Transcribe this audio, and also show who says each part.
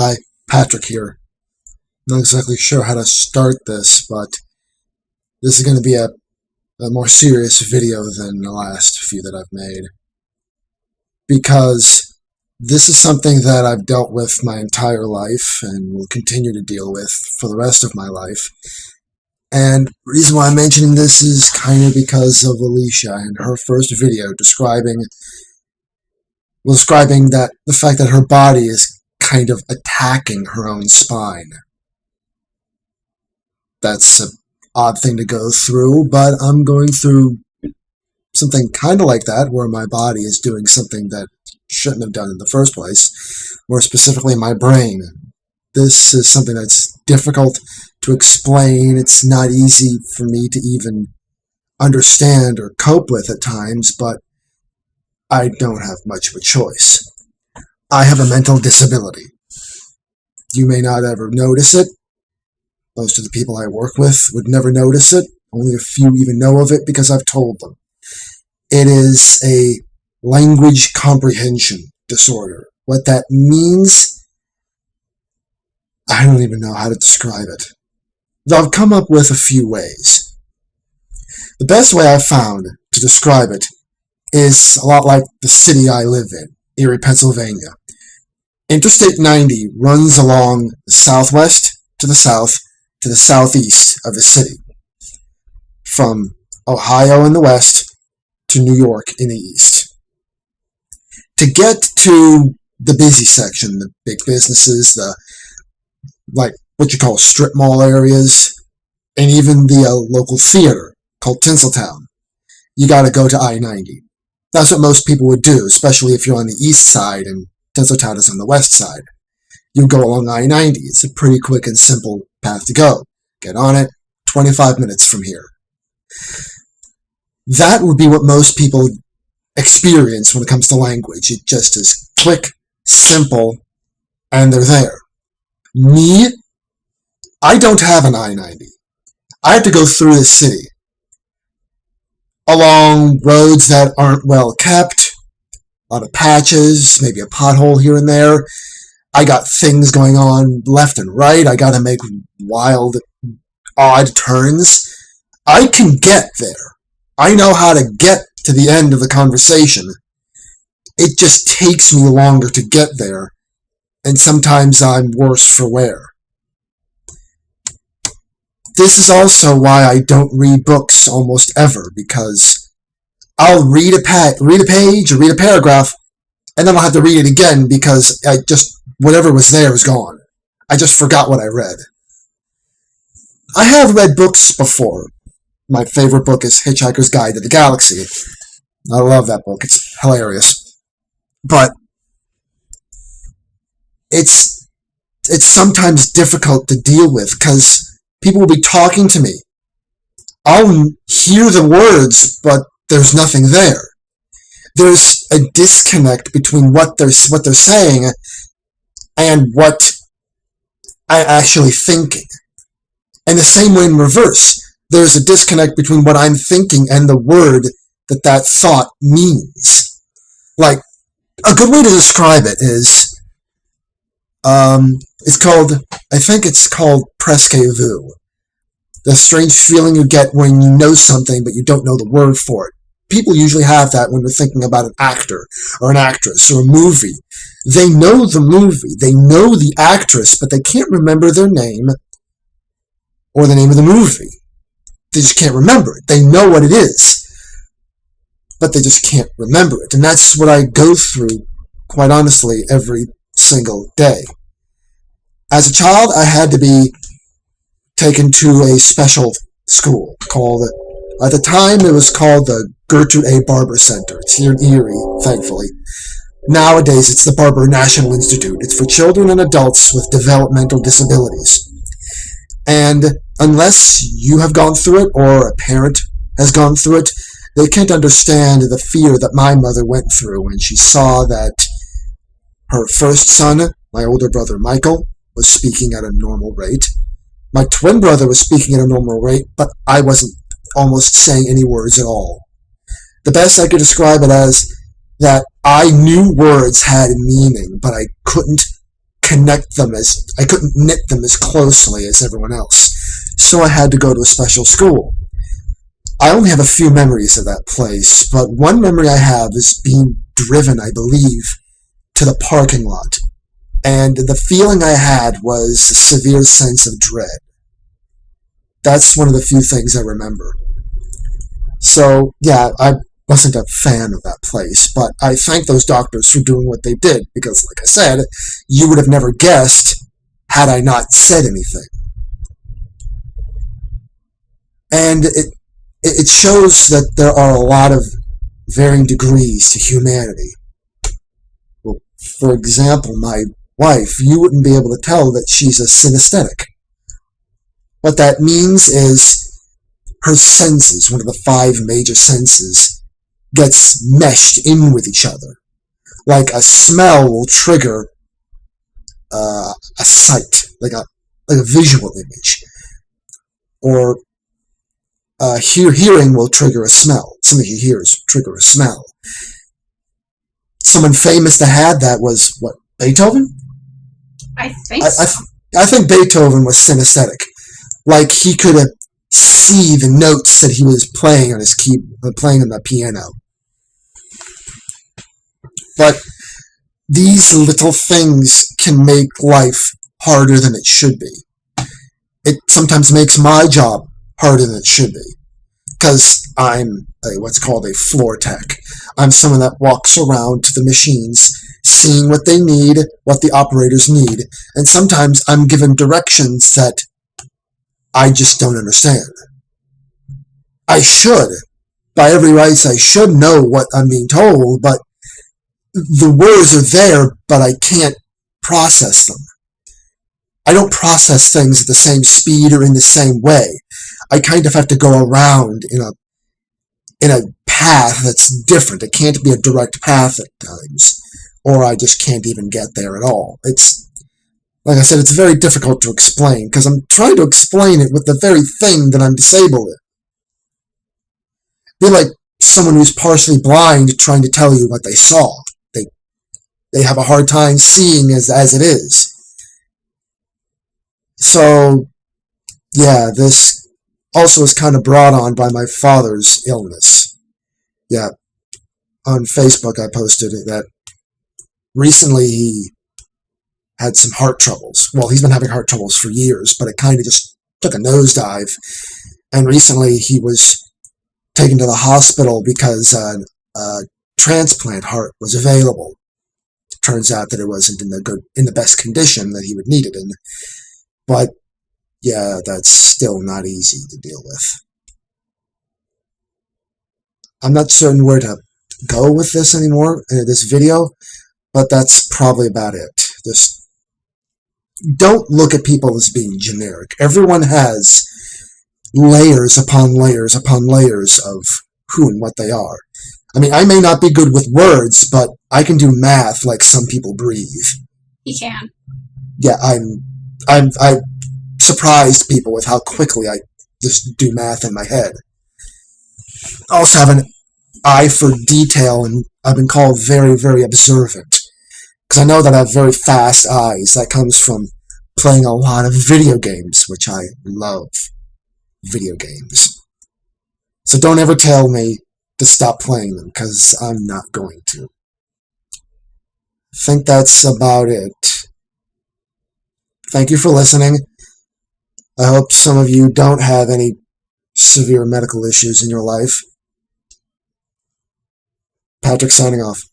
Speaker 1: Hi, Patrick here. Not exactly sure how to start this, but this is going to be a more serious video than the last few that I've made. Because this is something that I've dealt with my entire life and will continue to deal with for the rest of my life. And the reason why I'm mentioning this is kind of because of Alicia and her first video describing that the fact that her body is kind of attacking her own spine. That's an odd thing to go through, but I'm going through something kind of like that, where my body is doing something that shouldn't have done in the first place, more specifically my brain. This is something that's difficult to explain. It's not easy for me to even understand or cope with at times, but I don't have much of a choice. I have a mental disability. You may not ever notice it. Most of the people I work with would never notice it. Only a few even know of it because I've told them. It is a language comprehension disorder. What that means, I don't even know how to describe it. Though I've come up with a few ways. The best way I've found to describe it is a lot like the city I live in, Erie, Pennsylvania. Interstate 90 runs along the southwest to the south to the southeast of the city, from Ohio in the west to New York in the east. To get to the busy section, the big businesses, like what you call strip mall areas, and even the local theater called Tinseltown, you got to go to I-90. That's what most people would do, especially if you're on the east side and Tinseltown is on the west side. You go along I-90. It's a pretty quick and simple path to go. Get on it, 25 minutes from here. That would be what most people experience when it comes to language. It just is quick, simple, and they're there. Me, I don't have an I-90. I have to go through the city, along roads that aren't well kept, a lot of patches, maybe a pothole here and there. I got things going on left and right. I got to make wild, odd turns. I can get there. I know how to get to the end of the conversation. It just takes me longer to get there, and sometimes I'm worse for wear. This is also why I don't read books almost ever, because I'll read a page or read a paragraph, and then I'll have to read it again because whatever was there is gone. I just forgot what I read. I have read books before. My favorite book is Hitchhiker's Guide to the Galaxy. I love that book. It's hilarious. But it's sometimes difficult to deal with because people will be talking to me. I'll hear the words, but there's nothing there. There's a disconnect between what they're saying and what I'm actually thinking. And the same way in reverse, there's a disconnect between what I'm thinking and the word that thought means. Like, a good way to describe it is, I think it's called presque vu. The strange feeling you get when you know something but you don't know the word for it. People usually have that when they're thinking about an actor or an actress or a movie. They know the movie, they know the actress, but they can't remember their name or the name of the movie. They just can't remember it. They know what it is, but they just can't remember it. And that's what I go through, quite honestly, every single day. As a child, I had to be taken to a special school called, at the time, it was called the Gertrude A. Barber Center. It's here in Erie, thankfully. Nowadays, it's the Barber National Institute. It's for children and adults with developmental disabilities. And unless you have gone through it or a parent has gone through it, they can't understand the fear that my mother went through when she saw that her first son, my older brother Michael, was speaking at a normal rate. My twin brother was speaking at a normal rate, but I wasn't almost saying any words at all. The best I could describe it as that I knew words had meaning, but I couldn't connect them I couldn't knit them as closely as everyone else. So I had to go to a special school. I only have a few memories of that place, but one memory I have is being driven, I believe, to the parking lot. And the feeling I had was a severe sense of dread. That's one of the few things I remember. So, yeah, I wasn't a fan of that place, but I thank those doctors for doing what they did, because, like I said, you would have never guessed had I not said anything. And it shows that there are a lot of varying degrees to humanity. Well, for example, my wife, you wouldn't be able to tell that she's a synesthetic. What that means is her senses, one of the 5 major senses, gets meshed in with each other. Like a smell will trigger a sight, like a visual image. Or hearing will trigger a smell. Something he hears will trigger a smell. Someone famous that had that was, what, Beethoven?
Speaker 2: I think so.
Speaker 1: I think Beethoven was synesthetic. Like, he could see the notes that he was playing on his playing on the piano. But these little things can make life harder than it should be. It sometimes makes my job harder than it should be, because I'm what's called a floor tech. I'm someone that walks around to the machines, seeing what they need, what the operators need, and sometimes I'm given directions that I just don't understand. I should. By every rights, I should know what I'm being told, but the words are there, but I can't process them. I don't process things at the same speed or in the same way. I kind of have to go around in a path that's different. It can't be a direct path at times, or I just can't even get there at all. It's, like I said, it's very difficult to explain, because I'm trying to explain it with the very thing that I'm disabled in. Be like someone who's partially blind trying to tell you what they saw. They have a hard time seeing as it is. So, yeah, this also is kind of brought on by my father's illness. Yeah, on Facebook I posted that recently he had some heart troubles. Well, he's been having heart troubles for years, but it kind of just took a nosedive. And recently he was taken to the hospital because a transplant heart was available. Turns out that it wasn't in the best condition that he would need it in. But, yeah, that's still not easy to deal with. I'm not certain where to go with this anymore, this video, but that's probably about it. Just don't look at people as being generic. Everyone has layers upon layers upon layers of who and what they are. I mean, I may not be good with words, but I can do math like some people breathe.
Speaker 2: You can.
Speaker 1: Yeah, I surprised people with how quickly I just do math in my head. I also have an eye for detail, and I've been called very, very observant, because I know that I have very fast eyes. That comes from playing a lot of video games, which I love. Video games. So don't ever tell me to stop playing them, because I'm not going to. I think that's about it. Thank you for listening. I hope some of you don't have any severe medical issues in your life. Patrick signing off.